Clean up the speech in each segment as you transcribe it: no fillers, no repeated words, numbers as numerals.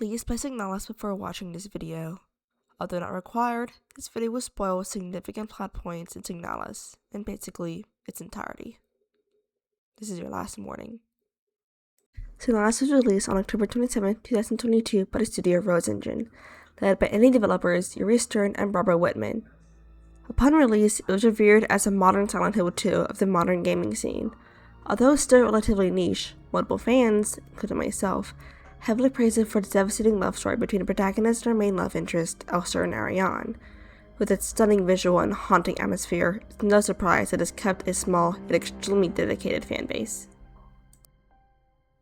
Please play Signalis before watching this video. Although not required, this video will spoil significant plot points in Signalis, in basically its entirety. This is your last warning. Signalis was released on October 27, 2022 by the studio Rose Engine, led by indie developers Yuri Stern and Barbara Whitman. Upon release, it was revered as a modern Silent Hill 2 of the modern gaming scene. Although still relatively niche, multiple fans, including myself, heavily praised it for its devastating love story between the protagonist and her main love interest, Elsa and Ariane. With its stunning visual and haunting atmosphere, it's no surprise that it has kept a small yet extremely dedicated fanbase.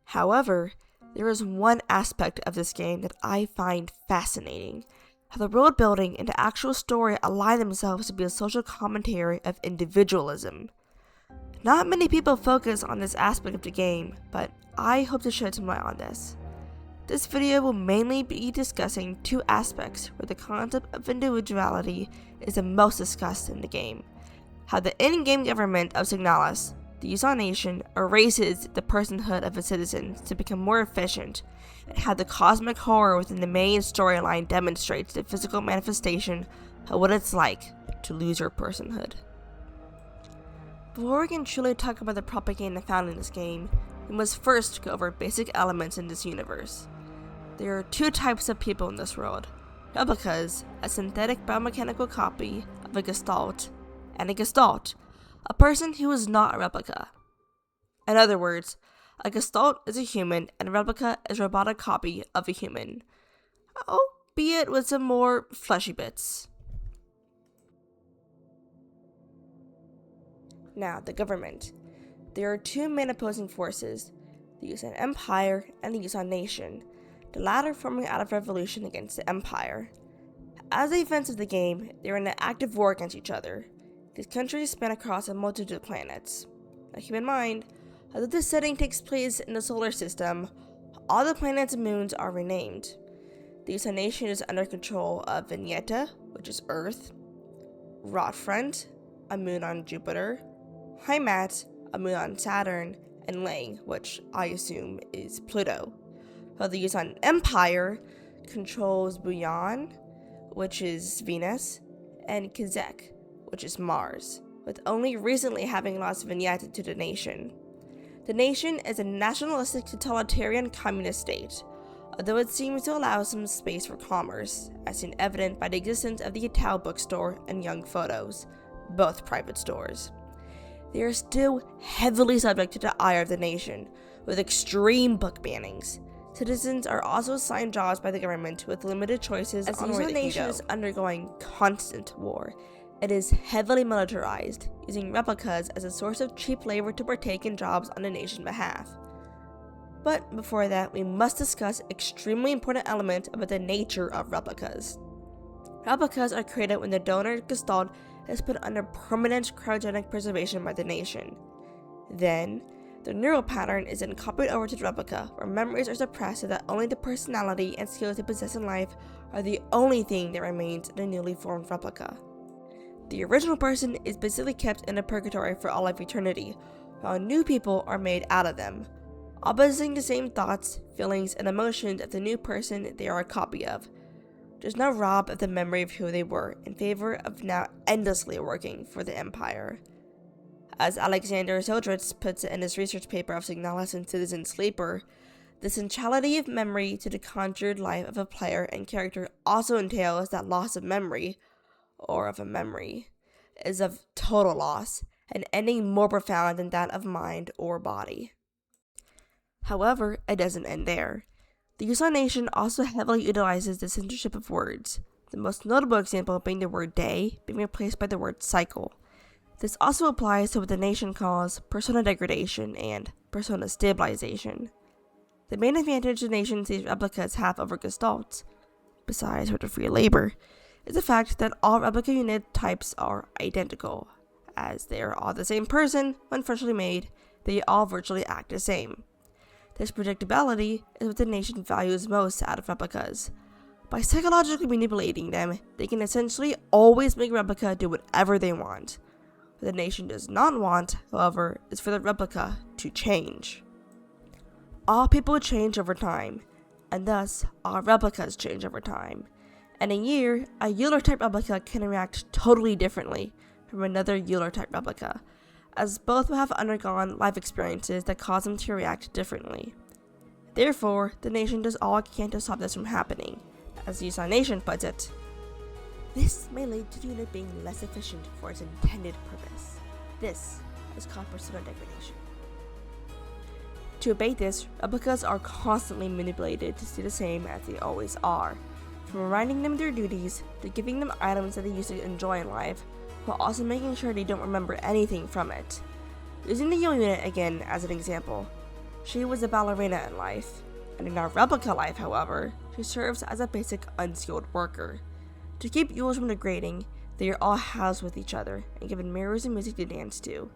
However, there is one aspect of this game that I find fascinating: how the world building and the actual story align themselves to be a social commentary of individualism. Not many people focus on this aspect of the game, but I hope to shed some light on this. This video will mainly be discussing two aspects where the concept of individuality is the most discussed in the game: how the in-game government of Signalis, the Yuuzhan Nation, erases the personhood of its citizens to become more efficient, and how the cosmic horror within the main storyline demonstrates the physical manifestation of what it's like to lose your personhood. Before we can truly talk about the propaganda found in this game, we must first go over basic elements in this universe. There are two types of people in this world: replicas, a synthetic biomechanical copy of a gestalt, and a gestalt, a person who is not a replica. In other words, a gestalt is a human and a replica is a robotic copy of a human, albeit with some more fleshy bits. Now, the government. There are two main opposing forces: the Yuuzhan Empire and the Yuuzhan Nation, the latter forming out of revolution against the Empire. As the events of the game, they are in an active war against each other. These countries span across a multitude of planets. Now keep in mind, although this setting takes place in the solar system, all the planets and moons are renamed. The Yuuzhan Nation is under control of Vignetta, which is Earth, Rotfront, a moon on Jupiter, Heimat, a moon on Saturn, and Lang, which I assume is Pluto. While the Yuuzhan Empire controls Buyan, which is Venus, and Kizek, which is Mars, with only recently having lost Vignette to the Nation. The Nation is a nationalistic totalitarian communist state, although it seems to allow some space for commerce, as seen evident by the existence of the Ital bookstore and Young Photos, both private stores. They are still heavily subject to the ire of the Nation, with extreme book bannings. Citizens are also assigned jobs by the government with limited choices as the Yuuzhan Nation is undergoing constant war. It is heavily militarized, using replicas as a source of cheap labor to partake in jobs on the nation's behalf. But before that, we must discuss an extremely important element about the nature of replicas. Replicas are created when the donor gestalt is put under permanent cryogenic preservation by the Nation. Then, the neural pattern is then copied over to the replica, where memories are suppressed so that only the personality and skills they possess in life are the only thing that remains in a newly formed replica. The original person is basically kept in a purgatory for all of eternity, while new people are made out of them, all possessing the same thoughts, feelings, and emotions of the new person they are a copy of, just now robbed of the memory of who they were in favor of now endlessly working for the Empire. As Alexander Zildjić puts it in his research paper of Signalis and Citizen Sleeper, the centrality of memory to the conjured life of a player and character also entails that loss of memory, or of a memory, is of total loss, an ending more profound than that of mind or body. However, it doesn't end there. The Yuuzhan Nation also heavily utilizes the censorship of words, the most notable example being the word day being replaced by the word cycle. This also applies to what the Nation calls persona degradation and persona stabilization. The main advantage the Nation sees replicas have over gestalts, besides sort of free labor, is the fact that all replica unit types are identical. As they are all the same person when freshly made, they all virtually act the same. This predictability is what the Nation values most out of replicas. By psychologically manipulating them, they can essentially always make a replica do whatever they want. What the Nation does not want, however, is for the replica to change. All people change over time. and thus all replicas change over time. In a year, a Euler-type replica can react totally differently from another Euler-type replica, as both will have undergone life experiences that cause them to react differently. Therefore, the nation does all it can to stop this from happening. As the Usan Nation puts it, this may lead to the unit being less efficient for its intended purpose. This is called persona degradation. To abate this, replicas are constantly manipulated to stay the same as they always are, from reminding them of their duties to giving them items that they used to enjoy in life, while also making sure they don't remember anything from it. Using the Yule unit again as an example, she was a ballerina in life, and in our replica life, however, she serves as a basic unskilled worker. To keep Yules from degrading, they are all housed with each other and given mirrors and music to dance to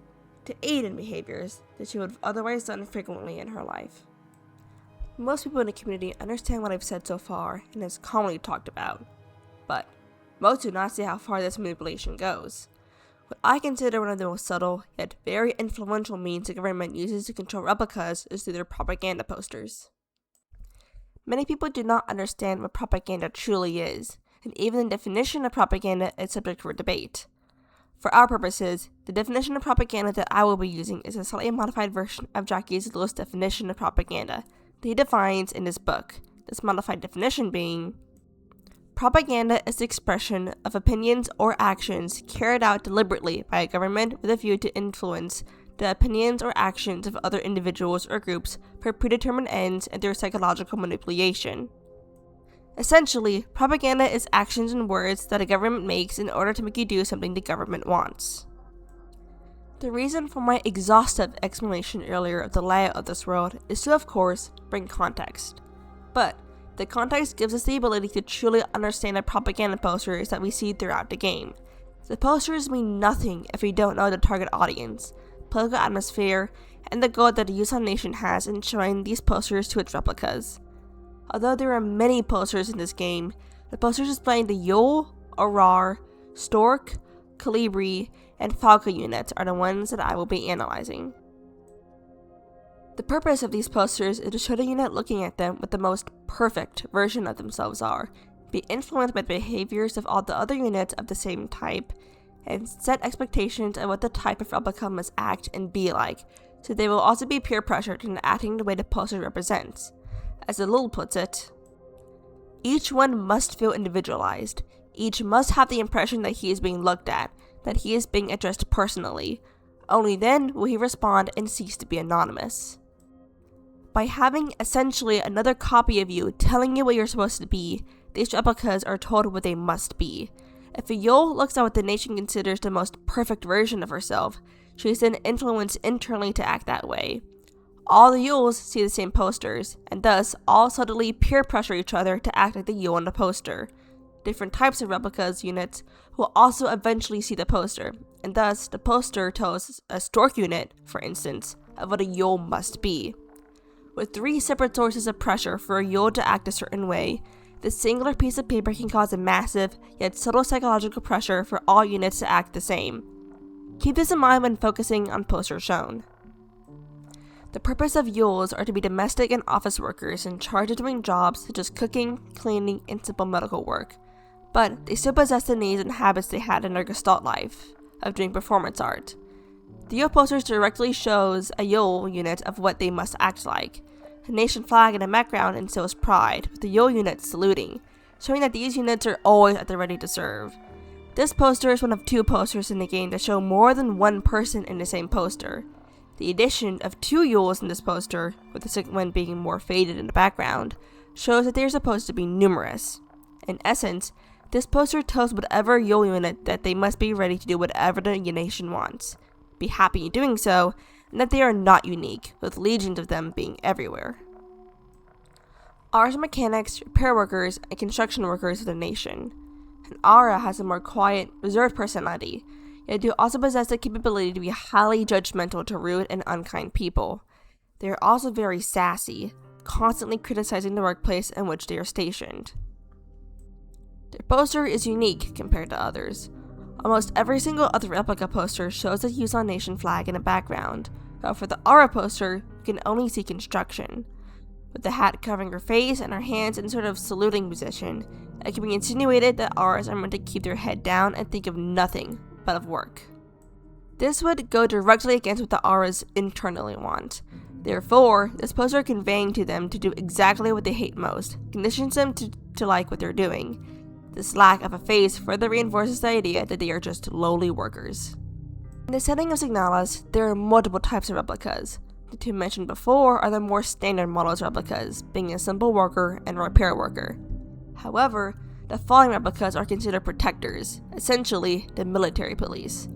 aid in behaviors that she would have otherwise done frequently in her life. Most people in the community understand what I've said so far and is commonly talked about, but most do not see how far this manipulation goes. What I consider one of the most subtle, yet very influential means the government uses to control replicas is through their propaganda posters. Many people do not understand what propaganda truly is, and even the definition of propaganda is subject for debate. For our purposes, the definition of propaganda that I will be using is a slightly modified version of Jackie's Lewis definition of propaganda that he defines in his book, this modified definition being: propaganda is the expression of opinions or actions carried out deliberately by a government with a view to influence the opinions or actions of other individuals or groups for predetermined ends and through psychological manipulation. Essentially, propaganda is actions and words that a government makes in order to make you do something the government wants. The reason for my exhaustive explanation earlier of the layout of this world is to, of course, bring context. But the context gives us the ability to truly understand the propaganda posters that we see throughout the game. The posters mean nothing if we don't know the target audience, political atmosphere, and the goal that the Usan Nation has in showing these posters to its replicas. Although there are many posters in this game, the posters displaying the Yule, Aurar, Stork, Calibri, and Falca units are the ones that I will be analyzing. The purpose of these posters is to show the unit looking at them what the most perfect version of themselves are, be influenced by the behaviors of all the other units of the same type, and set expectations of what the type of replica must act and be like, so they will also be peer pressured into acting the way the poster represents. As the Lul puts it, each one must feel individualized. Each must have the impression that he is being looked at, that he is being addressed personally. Only then will he respond and cease to be anonymous. By having essentially another copy of you telling you what you're supposed to be, these replicas are told what they must be. If a Yule looks at what the nation considers the most perfect version of herself, she is then influenced internally to act that way. All the Yules see the same posters, and thus all subtly peer pressure each other to act like the Yule on the poster. Different types of replicas units will also eventually see the poster, and thus the poster tells a Stork unit, for instance, of what a Yule must be. With 3 separate sources of pressure for a Yule to act a certain way, this singular piece of paper can cause a massive, yet subtle psychological pressure for all units to act the same. Keep this in mind when focusing on posters shown. The purpose of Yules are to be domestic and office workers in charge of doing jobs such as cooking, cleaning, and simple medical work, but they still possess the needs and habits they had in their Gestalt life, of doing performance art. The Yule posters directly shows a Yule unit of what they must act like. The nation flag in the background instills pride, with the Yule unit saluting, showing that these units are always at the ready to serve. This poster is one of 2 posters in the game that show more than one person in the same poster. The addition of 2 Yules in this poster, with the second one being more faded in the background, shows that they are supposed to be numerous. In essence, this poster tells whatever Yule unit that they must be ready to do whatever the nation wants, be happy in doing so, and that they are not unique, with legions of them being everywhere. Ours are mechanics, repair workers, and construction workers of the nation. And Ara has a more quiet, reserved personality, yet do also possess the capability to be highly judgmental to rude and unkind people. They are also very sassy, constantly criticizing the workplace in which they are stationed. Their poster is unique compared to others. Almost every single other replica poster shows the Usan Nation flag in the background, but for the Ara poster, you can only see construction. with the hat covering her face and her hands in sort of saluting position. It can be insinuated that Rs are meant to keep their head down and think of nothing but of work. This would go directly against what the Rs internally want. Therefore, this poster conveying to them to do exactly what they hate most conditions them to like what they're doing. This lack of a face further reinforces the idea that they are just lowly workers. In the setting of Signalis, there are multiple types of replicas. The two mentioned before are the more standard models replicas, being a simple worker and a repair worker. However, the following replicas are considered protectors, essentially the military police.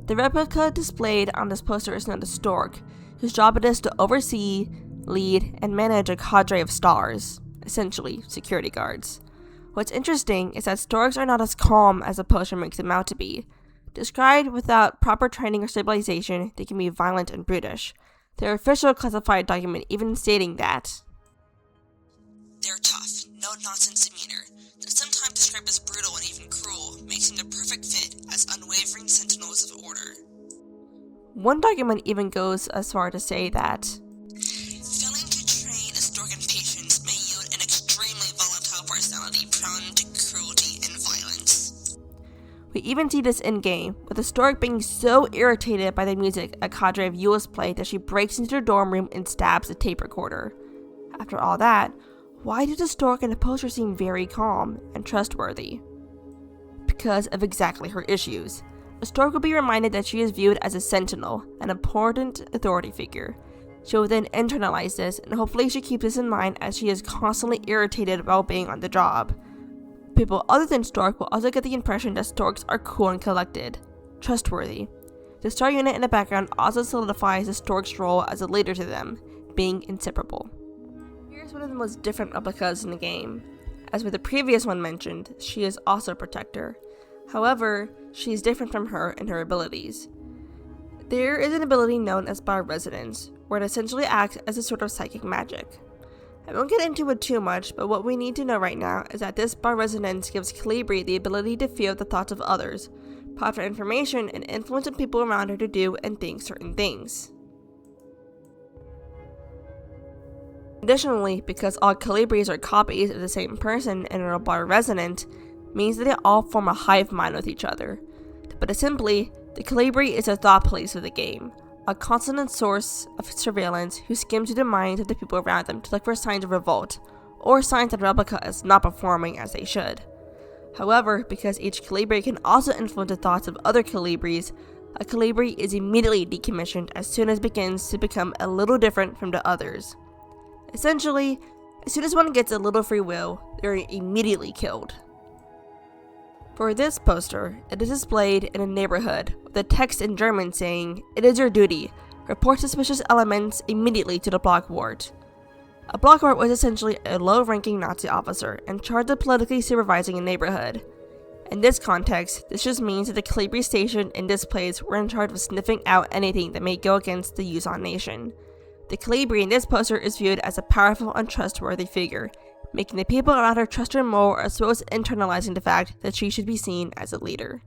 The replica displayed on this poster is known as Stork, whose job it is to oversee, lead, and manage a cadre of stars, essentially security guards. What's interesting is that Storks are not as calm as the poster makes them out to be. Described without proper training or stabilization, they can be violent and brutish. Their official classified document even stating that they're tough, no-nonsense demeanor. They're sometimes described as brutal and even cruel, making the perfect fit as unwavering sentinels of order. One document even goes as far to say that failing to train a Storkan patients may yield an extremely volatile personality prone to cruelty and violence. We even see this in-game, with the Stork being so irritated by the music a cadre of Yules play that she breaks into her dorm room and stabs the tape recorder. After all that, why do the Stork in the poster seem very calm and trustworthy? Because of exactly her issues. The Stork will be reminded that she is viewed as a sentinel, an important authority figure. She will then internalize this, and hopefully she keeps this in mind as she is constantly irritated while being on the job. People other than Stork will also get the impression that Storks are cool and collected, trustworthy. The star unit in the background also solidifies the Stork's role as a leader to them, being inseparable. Here's one of the most different replicas in the game. As with the previous one mentioned, she is also a protector. However, she is different from her in her abilities. There is an ability known as bar resonance, where it essentially acts as a sort of psychic magic. I won't get into it too much, but what we need to know right now is that this bar resonance gives Calibri the ability to feel the thoughts of others, proffer information, and influence the people around her to do and think certain things. Additionally, because all Calibris are copies of the same person and are bar resonant, means that they all form a hive mind with each other. To put it simply, the Calibri is a thought police of the game, a constant source of surveillance who skims through the minds of the people around them to look for signs of revolt, or signs that Replica is not performing as they should. However, because each Calibri can also influence the thoughts of other Calibris, a Calibri is immediately decommissioned as soon as it begins to become a little different from the others. Essentially, as soon as one gets a little free will, they're immediately killed. For this poster, it is displayed in a neighborhood with a text in German saying, "It is your duty. Report suspicious elements immediately to the block ward." A block ward was essentially a low-ranking Nazi officer in charge of politically supervising a neighborhood. In this context, this just means that the Calibri station in this place were in charge of sniffing out anything that may go against the Yuuzhan nation. The Calibri in this poster is viewed as a powerful and trustworthy figure, making the people around her trust her more, as well as internalizing the fact that she should be seen as a leader.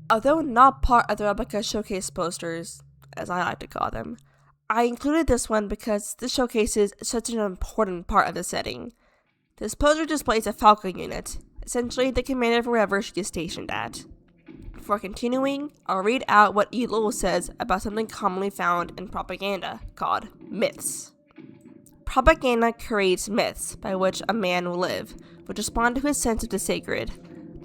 Although not part of the Replica showcase posters, as I like to call them, I included this one because this showcases such an important part of the setting. This poster displays a Falcon unit, essentially the commander for wherever she is stationed at. Before continuing, I'll read out what Elul says about something commonly found in propaganda, called myths. Propaganda creates myths by which a man will live, which respond to his sense of the sacred.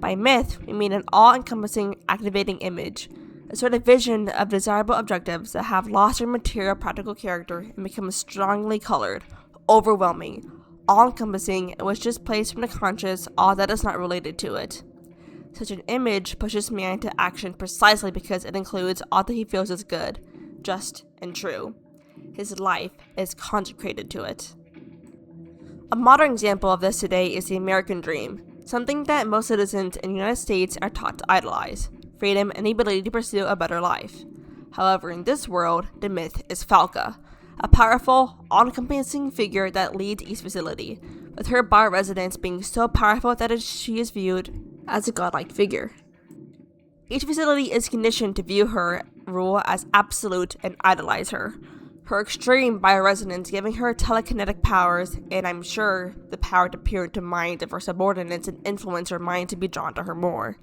By myth, we mean an all-encompassing, activating image, a sort of vision of desirable objectives that have lost their material practical character and become strongly colored, overwhelming, all-encompassing, and which displays from the conscious all that is not related to it. Such an image pushes man to action precisely because it includes all that he feels is good, just, and true. His life is consecrated to it. A modern example of this today is the American dream, something that most citizens in the United States are taught to idolize, freedom and the ability to pursue a better life. However, in this world, the myth is Falca, a powerful, all-encompassing figure that leads each facility, with her bar residence being so powerful that she is viewed as a godlike figure. Each facility is conditioned to view her rule as absolute and idolize her. Her extreme bioresonance giving her telekinetic powers, and I'm sure the power to peer into minds of her subordinates and influence her mind to be drawn to her more.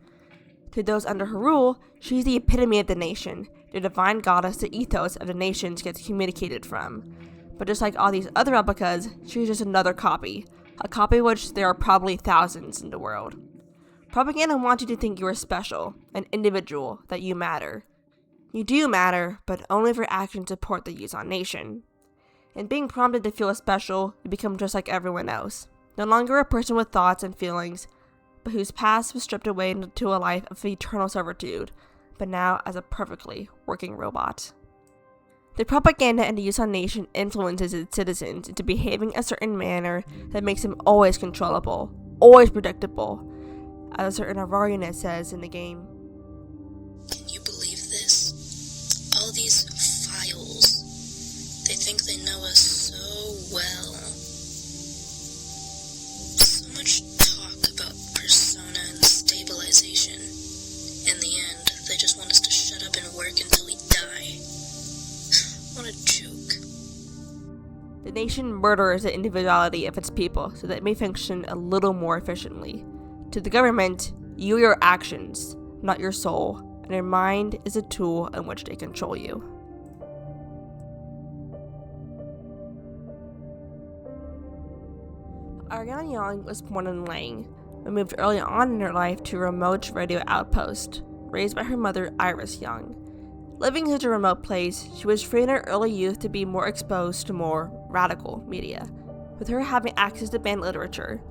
To those under her rule, she's the epitome of the nation, the divine goddess the ethos of the nations gets communicated from. But just like all these other replicas, she's just another copy, a copy of which there are probably thousands in the world. Propaganda wants you to think you are special, an individual, that you matter. You do matter, but only if your actions support the Yuuzhan nation. In being prompted to feel special, you become just like everyone else, no longer a person with thoughts and feelings, but whose past was stripped away into a life of eternal servitude, but now as a perfectly working robot. The propaganda in the Yuuzhan nation influences its citizens into behaving a certain manner that makes them always controllable, always predictable, as a certain Aurorian says in the game. Can you believe this? All these files. They think they know us so well. So much talk about persona and stabilization. In the end, they just want us to shut up and work until we die. What a joke. The nation murders the individuality of its people so that it may function a little more efficiently. To the government, you are your actions, not your soul, and your mind is a tool in which they control you. Ariana Young was born in Lang, but moved early on in her life to a remote radio outpost, raised by her mother Iris Young. Living in such a remote place, she was free in her early youth to be more exposed to more radical media, with her having access to banned literature.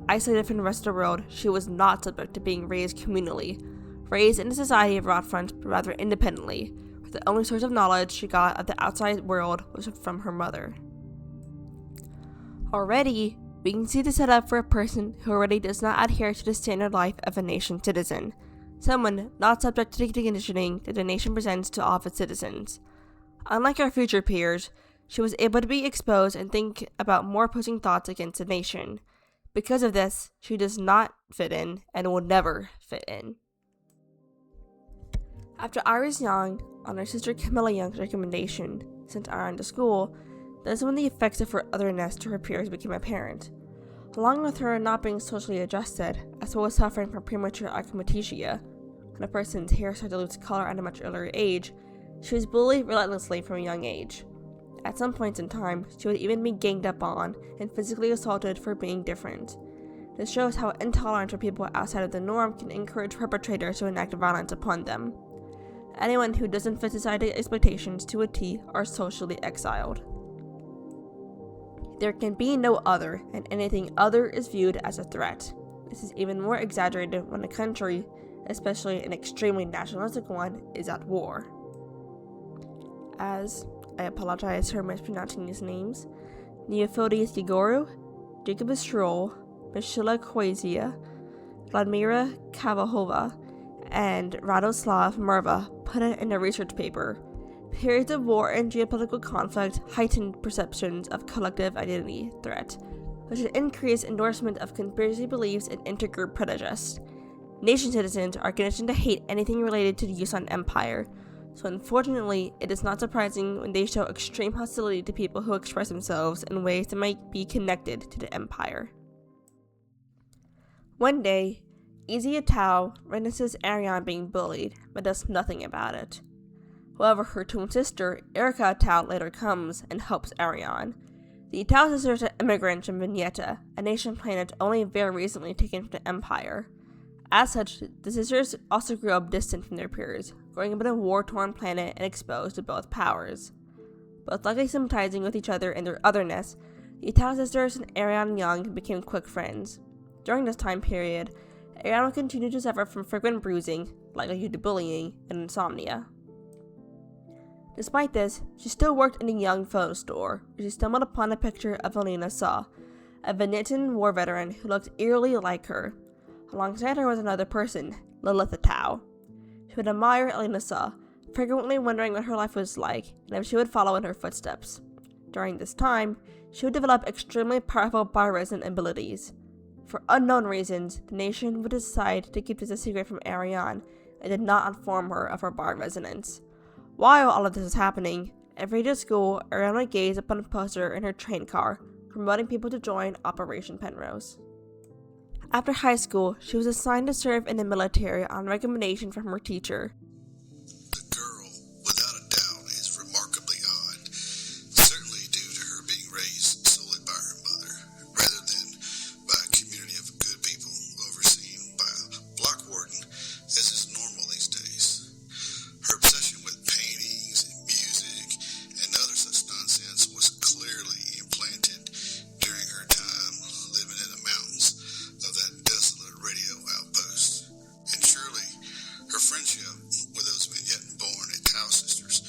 Isolated from the rest of the world, she was not subject to being raised communally, raised in a society of Rotfront, but rather independently, where the only source of knowledge she got of the outside world was from her mother. Already, we can see the setup for a person who already does not adhere to the standard life of a nation citizen, someone not subject to the conditioning that the nation presents to all of its citizens. Unlike her future peers, she was able to be exposed and think about more opposing thoughts against the nation. Because of this, she does not fit in and will never fit in. After Iris Young, on her sister Camilla Young's recommendation, sent Ariana to school, that's when the effects of her otherness to her peers became apparent. Along with her not being socially adjusted, as well as suffering from premature achromatia, when a person's hair starts to lose color at a much earlier age, she was bullied relentlessly from a young age. At some points in time, she would even be ganged up on and physically assaulted for being different. This shows how intolerant for people outside of the norm can encourage perpetrators to enact violence upon them. Anyone who doesn't fit society's expectations to a T are socially exiled. There can be no other, and anything other is viewed as a threat. This is even more exaggerated when a country, especially an extremely nationalistic one, is at war. As I apologize for mispronouncing these names, Neophotes Gigoru, Jacobus Schroll, Michela Koizia, Vladimira Kavahova, and Radoslav Merva put it in a research paper. Periods of war and geopolitical conflict heightened perceptions of collective identity threat, which would increase endorsement of conspiracy beliefs and intergroup prejudice. Nation citizens are conditioned to hate anything related to the Yuuzhan Empire, so unfortunately, it is not surprising when they show extreme hostility to people who express themselves in ways that might be connected to the Empire. One day, Izia Tao witnesses Ariane being bullied, but does nothing about it. However, her twin sister, Erica Tao, later comes and helps Ariane. The Tao sisters are immigrants from Vignetta, a nation planet only very recently taken from the Empire. As such, the sisters also grew up distant from their peers, growing up on a war-torn planet and exposed to both powers. Both likely sympathizing with each other in their otherness, the Tao sisters and Ariane Young became quick friends. During this time period, Ariane would continue to suffer from frequent bruising, likely due to bullying, and insomnia. Despite this, she still worked in a young photo store, where she stumbled upon a picture of Alina Saw, a Venetian war veteran who looked eerily like her. Alongside her was another person, Lilith Tao. She would admire Alina Saw, frequently wondering what her life was like and if she would follow in her footsteps. During this time, she would develop extremely powerful bioresonant abilities. For unknown reasons, the nation would decide to keep this a secret from Ariane and did not inform her of her bioresonance. While all of this was happening, Every day at school, Ariane would gaze upon a poster in her train car, promoting people to join Operation Penrose. After high school, she was assigned to serve in the military on recommendation from her teacher. The girl, without a doubt, is remarkably odd, certainly due to her being raised solely by her mother, rather than by a community of good people overseen by a block warden, as is normal these days. Her obsession with paintings and music and other such nonsense was clearly implanted during her time living in the mountains of that desolate radio outpost. And surely her friendship with those Vignette-born Itau sisters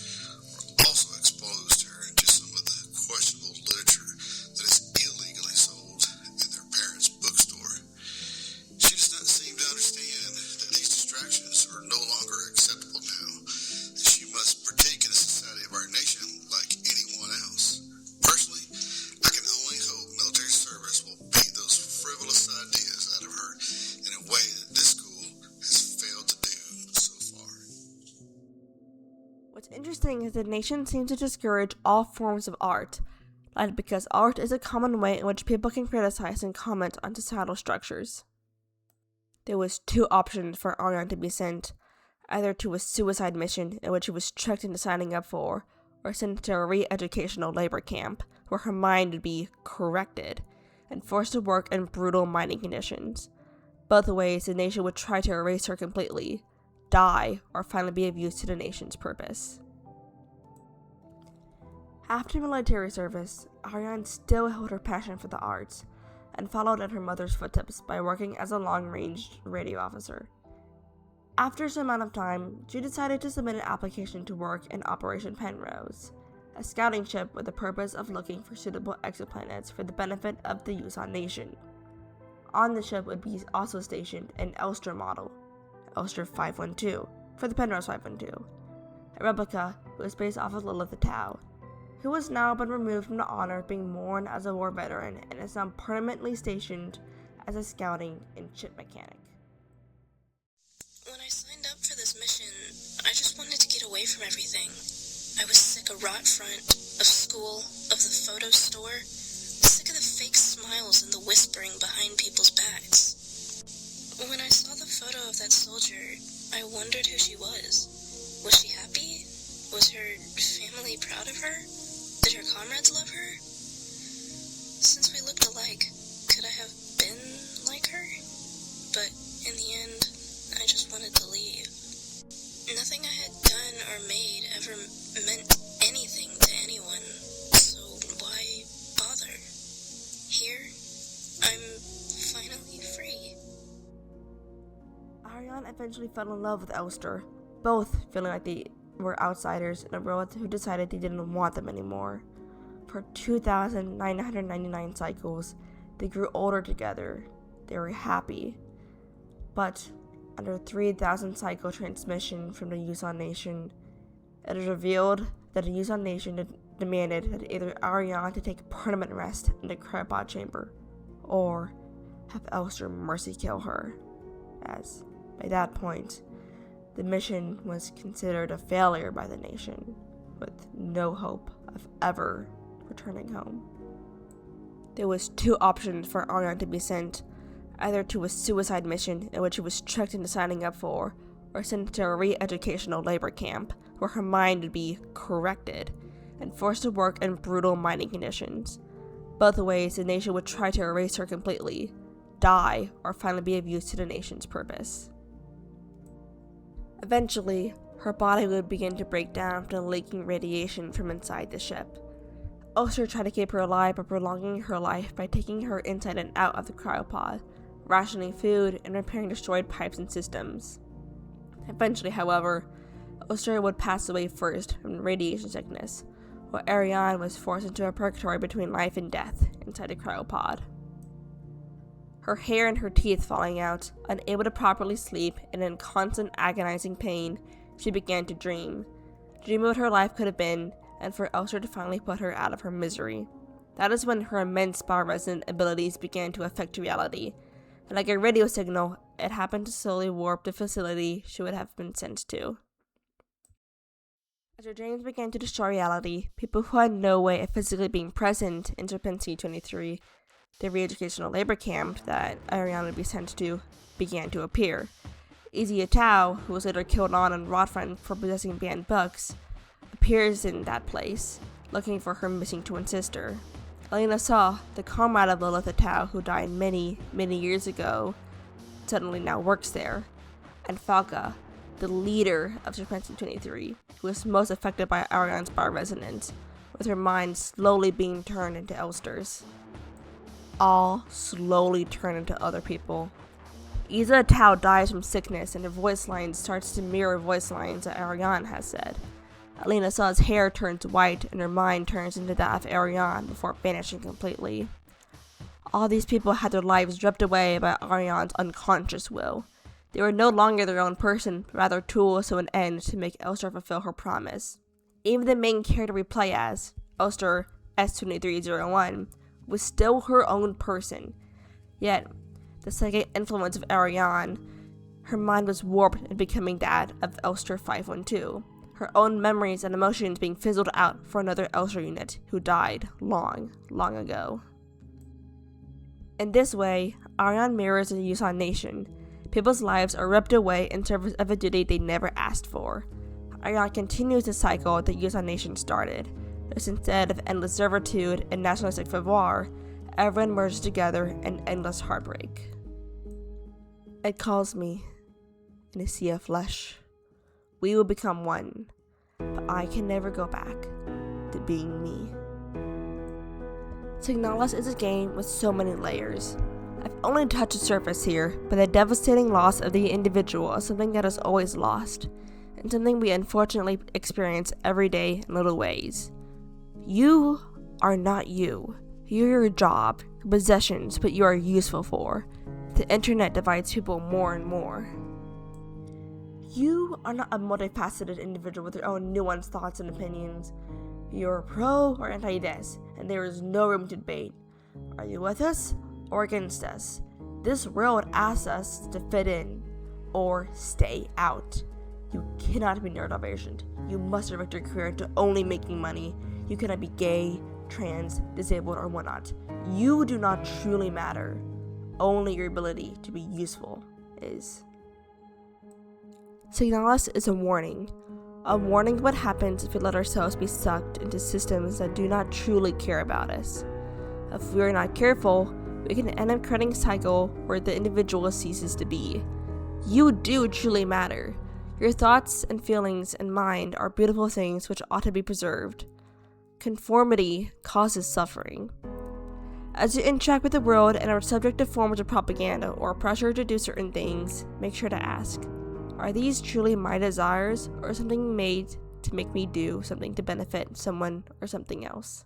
also exposed her to some of the questionable literature that is illegally sold in their parents' bookstore. She does not seem to understand that these distractions are no longer acceptable now, that she must partake in the society of our nation like anyone else. Personally, I can only hope military service will beat those frivolous ideas out of her in a way that this school has failed to do so far. What's interesting is the nation seems to discourage all forms of art, likely because art is a common way in which people can criticize and comment on societal structures. There was two options for Ariane to be sent, either to a suicide mission in which she was tricked into signing up for, or sent to a re-educational labor camp where her mind would be corrected and forced to work in brutal mining conditions. Both ways, the nation would try to erase her completely, die, or finally be of use to the nation's purpose. After military service, Ariane still held her passion for the arts and followed in her mother's footsteps by working as a long-range radio officer. After some amount of time, she decided to submit an application to work in Operation Penrose, a scouting ship with the purpose of looking for suitable exoplanets for the benefit of the Yuuzhan Nation. On the ship would be also stationed an Elster model, Elster 512, for the Penrose 512, a replica who was based off of Lilith the Tau, who has now been removed from the honor of being mourned as a war veteran and is now permanently stationed as a scouting and ship mechanic. When I signed up for this mission, I just wanted to get away from everything. I was sick of rot front, of school, of the photo store, sick of the fake smiles and the whispering behind people's backs. When I saw the photo of that soldier, I wondered who she was. Was she happy? Was her family proud of her? Did her comrades love her? Since we looked alike, could I have been like her? But in the end, I just wanted to leave. Nothing I had done or made ever meant anything to anyone, so why bother? Here, I'm finally free. Ariane eventually fell in love with Elster, both feeling like they were outsiders in a world who decided they didn't want them anymore. For 2,999 cycles, they grew older together. They were happy. But under 3,000 cycle transmission from the Yuuzhan Nation, it is revealed that the Yuuzhan Nation demanded that either Ariane to take permanent rest in the cryopod chamber, or have Elster mercy kill her, as, by that point, the mission was considered a failure by the nation, with no hope of ever returning home. There was two options for Ariane to be sent, either to a suicide mission in which she was tricked into signing up for, or sent to a re-educational labor camp where her mind would be corrected and forced to work in brutal mining conditions. Both ways, the nation would try to erase her completely, die, or finally be of use to the nation's purpose. Eventually, her body would begin to break down from the leaking radiation from inside the ship. Elster tried to keep her alive by prolonging her life by taking her inside and out of the cryopod, rationing food, and repairing destroyed pipes and systems. Eventually, however, Elster would pass away first from radiation sickness, while Ariane was forced into a purgatory between life and death inside a cryopod. Her hair and her teeth falling out, unable to properly sleep, and in constant agonizing pain, she began to dream of what her life could have been, and for Elster to finally put her out of her misery. That is when her immense bio-resonant abilities began to affect reality, and like a radio signal, it happened to slowly warp the facility she would have been sent to. As their dreams began to destroy reality, people who had no way of physically being present in Serpentine 23, the re-educational labor camp that Ariane would be sent to, began to appear. Izzy Atau, who was later killed on and Rodfront for possessing banned books, appears in that place, looking for her missing twin sister. Elena Saw, the comrade of Lilith Atau, who died many, many years ago, suddenly now works there. And Falca, the leader of Serpentine 23, who was most affected by Ariane's bioresonance, with her mind slowly being turned into Elster's. All slowly turn into other people. Isa Tao dies from sickness and her voice line starts to mirror voice lines that Ariane has said. Elena Saw's hair turns white and her mind turns into that of Ariane before vanishing completely. All these people had their lives ripped away by Ariane's unconscious will. They were no longer their own person, but rather tools to an end to make Elster fulfill her promise. Even the main character we play as, Elster S2301, was still her own person. Yet, the psychic influence of Ariane, her mind was warped and becoming that of Elster 512, her own memories and emotions being fizzled out for another Elster unit who died long, long ago. In this way, Ariane mirrors the Yusan nation. People's lives are ripped away in service of a duty they never asked for. Ariane continues the cycle that Yusan nation started, as instead of endless servitude and nationalistic fervor, everyone merges together in endless heartbreak. It calls me in a sea of flesh. We will become one, but I can never go back to being me. Signalis is a game with so many layers. I've only touched the surface here, but the devastating loss of the individual is something that is always lost, and something we unfortunately experience every day in little ways. You are not you. You're your job, your possessions, but you are useful for. The internet divides people more and more. You are not a multifaceted individual with your own nuanced thoughts and opinions. You're pro or anti this, and there is no room to debate. Are you with us or against us? This world asks us to fit in or stay out. You cannot be neurodivergent. You must direct your career to only making money. You cannot be gay, trans, disabled, or whatnot. You do not truly matter. Only your ability to be useful is. Signalis is a warning of what happens if we let ourselves be sucked into systems that do not truly care about us. If we are not careful, we can end up creating a cycle where the individual ceases to be. You do truly matter. Your thoughts and feelings and mind are beautiful things which ought to be preserved. Conformity causes suffering. As you interact with the world and are subject to forms of propaganda or pressure to do certain things, make sure to ask, are these truly my desires or something made to make me do something to benefit someone or something else?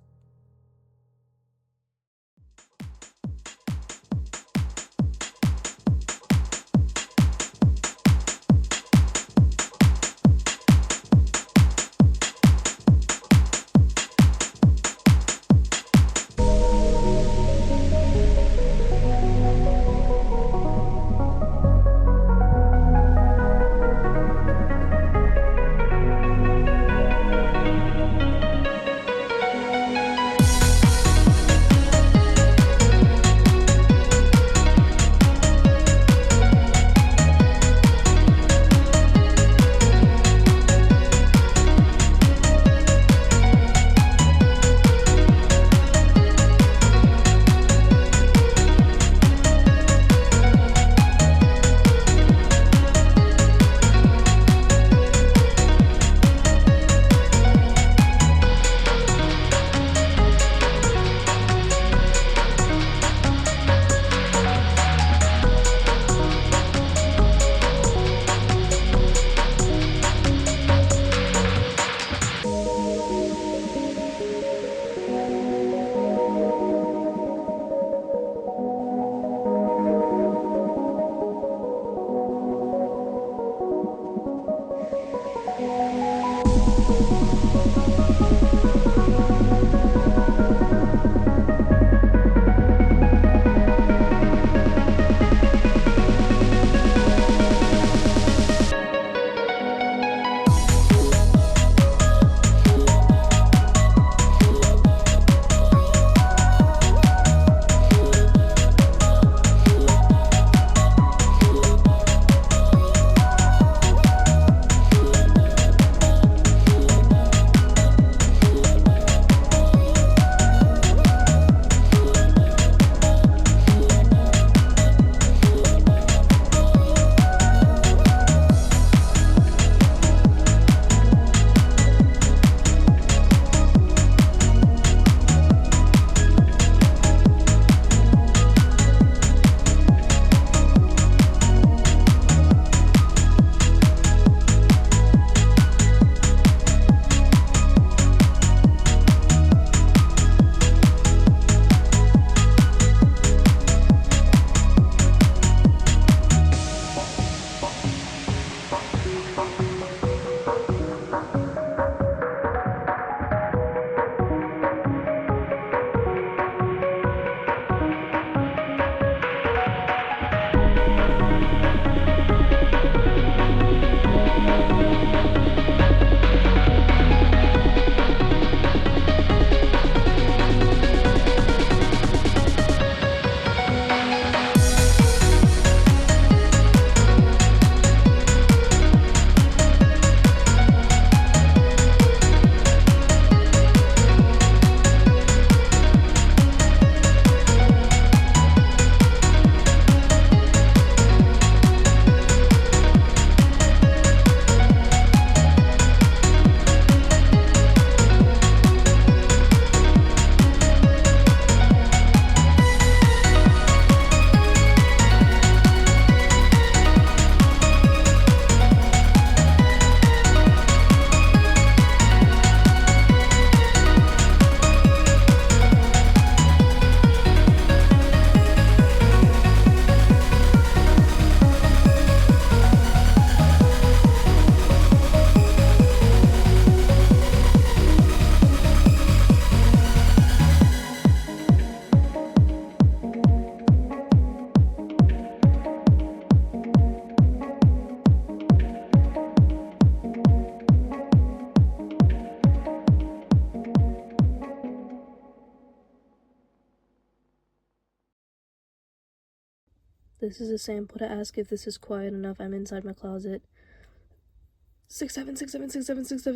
This is a sample to ask if this is quiet enough. I'm inside my closet. 6'7", 6'7", 6'7", 6'7".